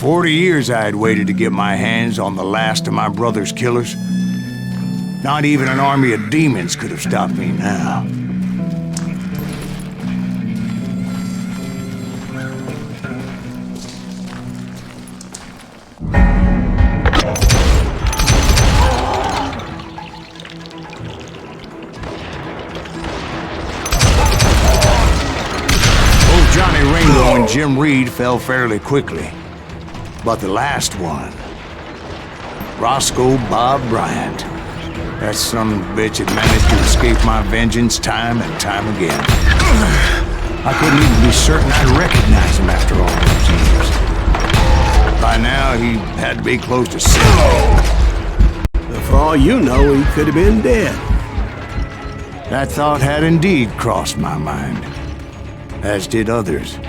40 years I had waited to get my hands on the last of my brother's killers. Not even an army of demons could have stopped me now. Both Johnny Ringo and Jim Reed fell fairly quickly. But the last one, Roscoe Bob Bryant, that son of a bitch had managed to escape my vengeance time and time again. I couldn't even be certain I'd recognize him after all those years. By now, he had to be close to 70. But for all you know, he could have been dead. That thought had indeed crossed my mind, as did others.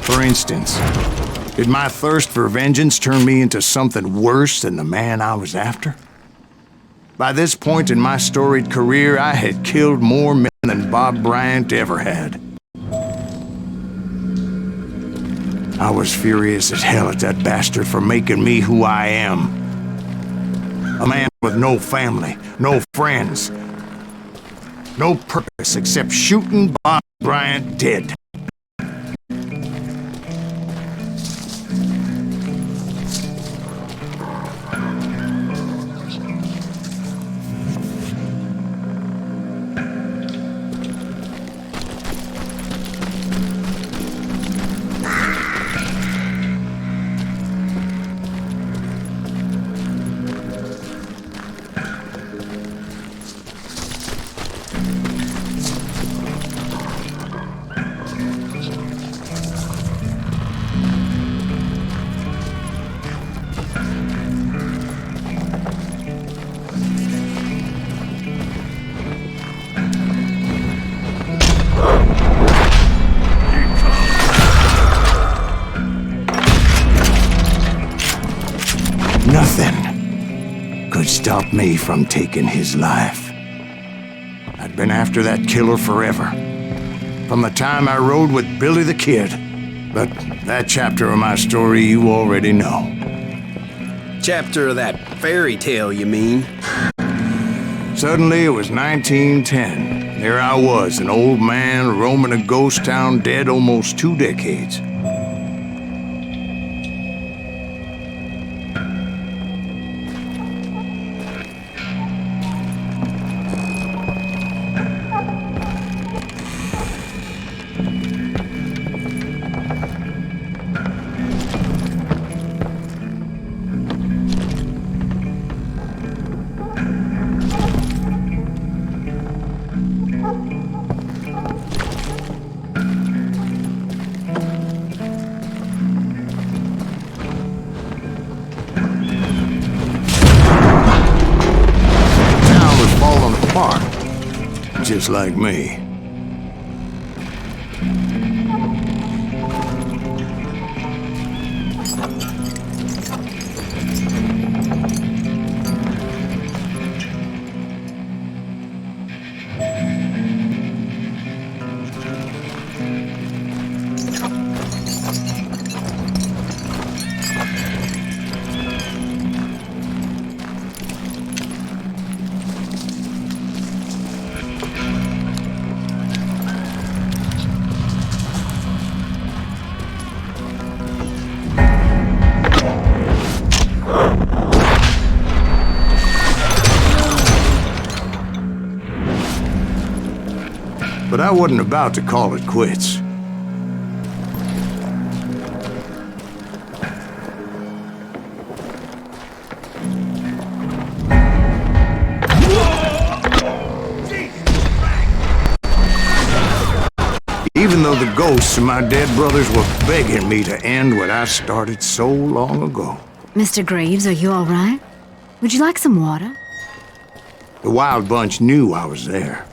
For instance, did my thirst for vengeance turn me into something worse than the man I was after? By this point in my storied career, I had killed more men than Bob Bryant ever had. I was furious as hell at that bastard for making me who I am. A man with no family, no friends, no purpose except shooting Bob Bryant dead. Nothing could stop me from taking his life. I'd been after that killer forever, from the time I rode with Billy the Kid. But that chapter of my story you already know. Chapter of that fairy tale, you mean? Suddenly, it was 1910. There I was, an old man roaming a ghost town dead almost 2 decades. Just like me. But I wasn't about to call it quits. Even though the ghosts of my dead brothers were begging me to end what I started so long ago. Mr. Graves, are you all right? Would you like some water? The Wild Bunch knew I was there.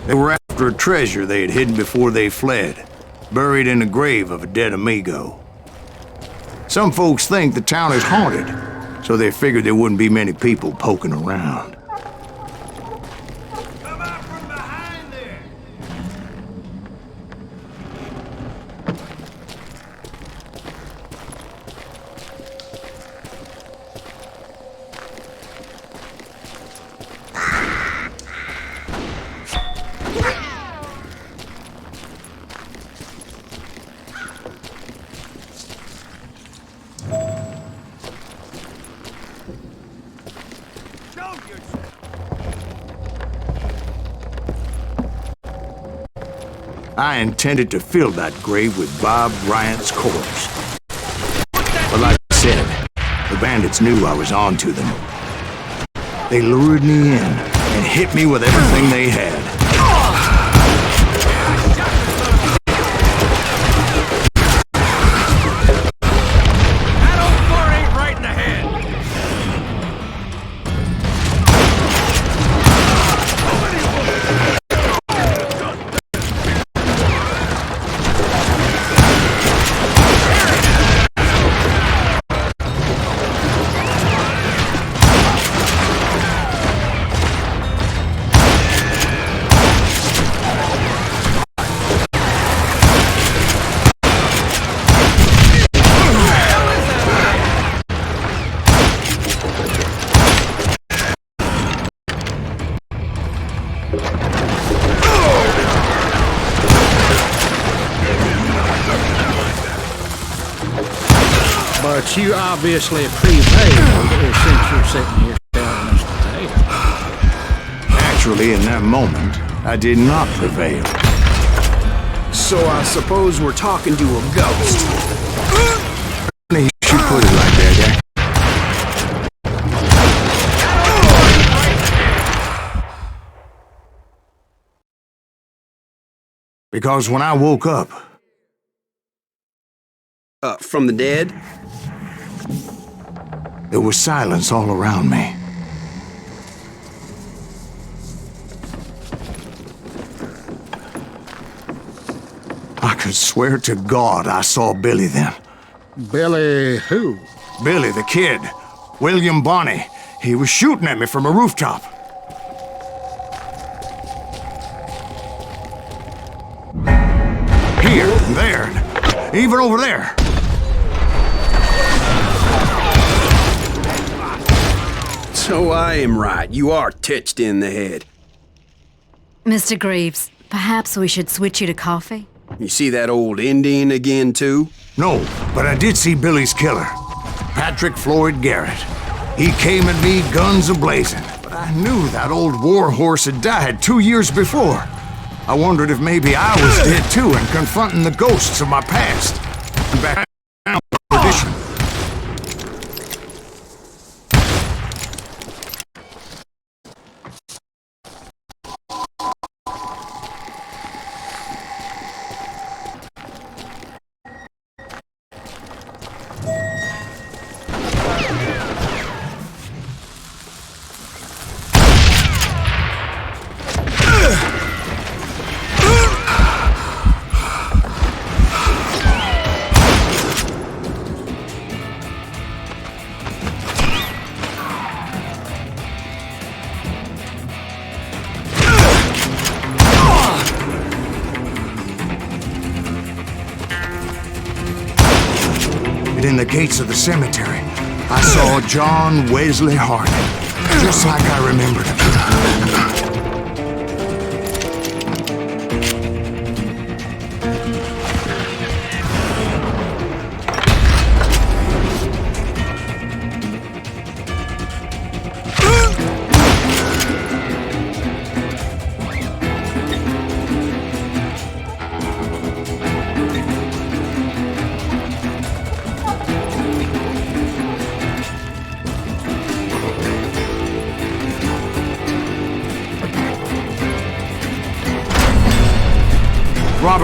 They were after a treasure they had hidden before they fled, buried in the grave of a dead amigo. Some folks think the town is haunted, so they figured there wouldn't be many people poking around. Come out from behind there! I intended to fill that grave with Bob Bryant's corpse. But like I said, the bandits knew I was on to them. They lured me in and hit me with everything they had. That old fart ain't right in the head! But you obviously prevailed since you're sitting here telling us the tale. Actually, in that moment, I did not prevail. So I suppose we're talking to a ghost. You should put it like that, Jack. Because when I woke up, From the dead? there was silence all around me. I could swear to God I saw Billy then. Billy who? Billy, the kid. William Bonney. He was shooting at me from a rooftop. Here, and there, and even over there. So I am right. You are touched in the head. Mr. Graves, perhaps we should switch you to coffee? You see that old Indian again, too? No, but I did see Billy's killer, Patrick Floyd Garrett. He came at me guns a-blazing, but I knew that old war horse had died 2 years before. I wondered if maybe I was dead too and confronting the ghosts of my past. And back down to tradition. In the gates of the cemetery, I saw John Wesley Harding, just like I remembered him.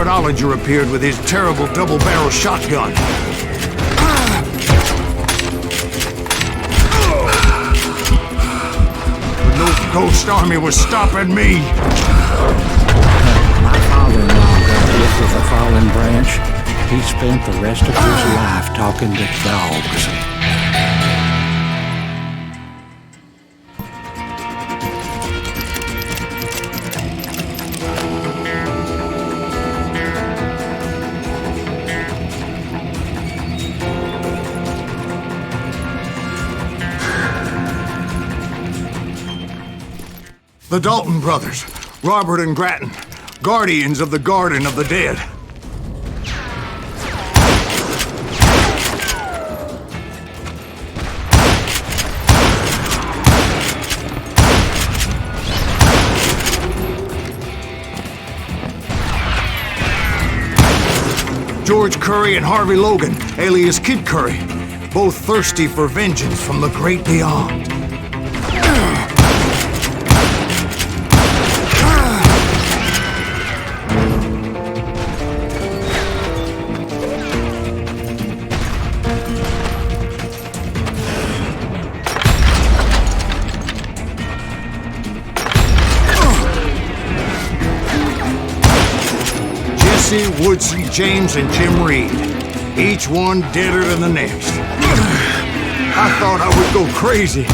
Robert Ollinger appeared with his terrible double-barrel shotgun. But no ghost army was stopping me. My father-in-law got hit with a fallen branch. He spent the rest of his life talking to dogs. The Dalton brothers, Robert and Grattan, guardians of the Garden of the Dead. George Curry and Harvey Logan, alias Kid Curry, both thirsty for vengeance from the great beyond. Jesse, Woodsy, James, and Jim Reed. Each one deader than the next. I thought I would go crazy.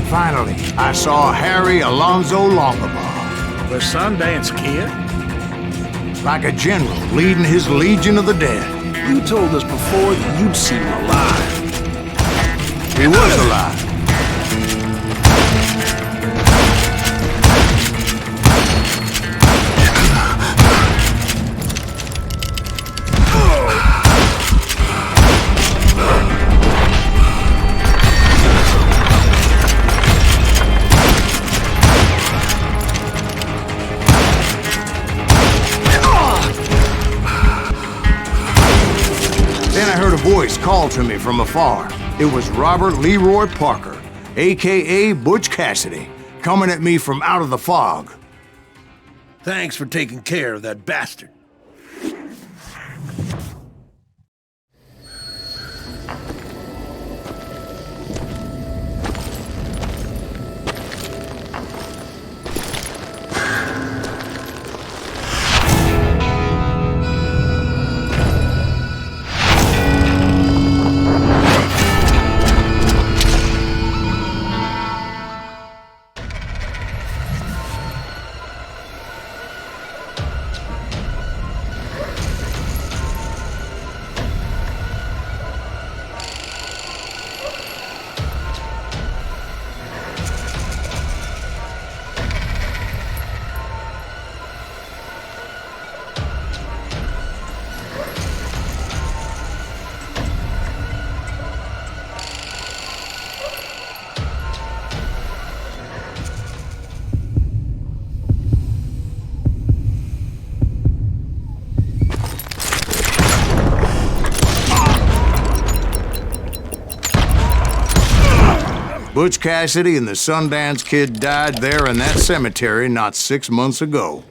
Finally, I saw Harry Alonzo Longabaugh. The Sundance Kid? Like a general leading his legion of the dead. You told us before that you'd seen him alive. He was alive. Then I heard a voice call to me from afar. It was Robert Leroy Parker, a.k.a. Butch Cassidy, coming at me from out of the fog. Thanks for taking care of that bastard. Butch Cassidy and the Sundance Kid died there in that cemetery not 6 months ago.